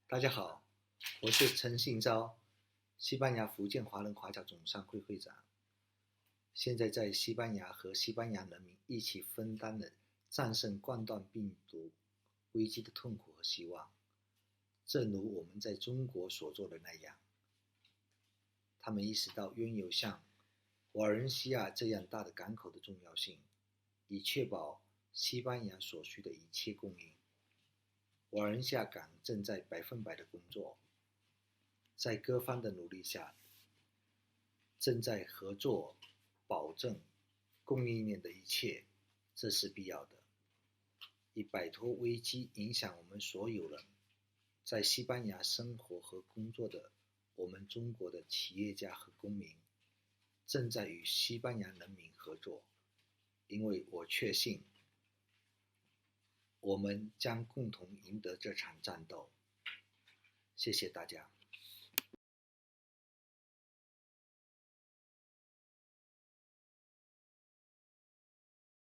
大家好，我是陈信昭，西班牙福建华人华侨总商会会长。现在在西班牙和西班牙人民一起分担了战胜冠状病毒危机的痛苦和希望。正如我们在中国所做的那样，他们意识到拥有像瓦伦西亚这样大的港口的重要性，以确保西班牙所需的一切供应。瓦伦西亚港正在100%的工作，在各方的努力下，正在合作保证供应链的一切，这是必要的，以摆脱危机影响我们所有人。在西班牙生活和工作的我们中国的企业家和公民，正在与西班牙人民合作，因为我确信我们将共同赢得这场战斗。谢谢大家。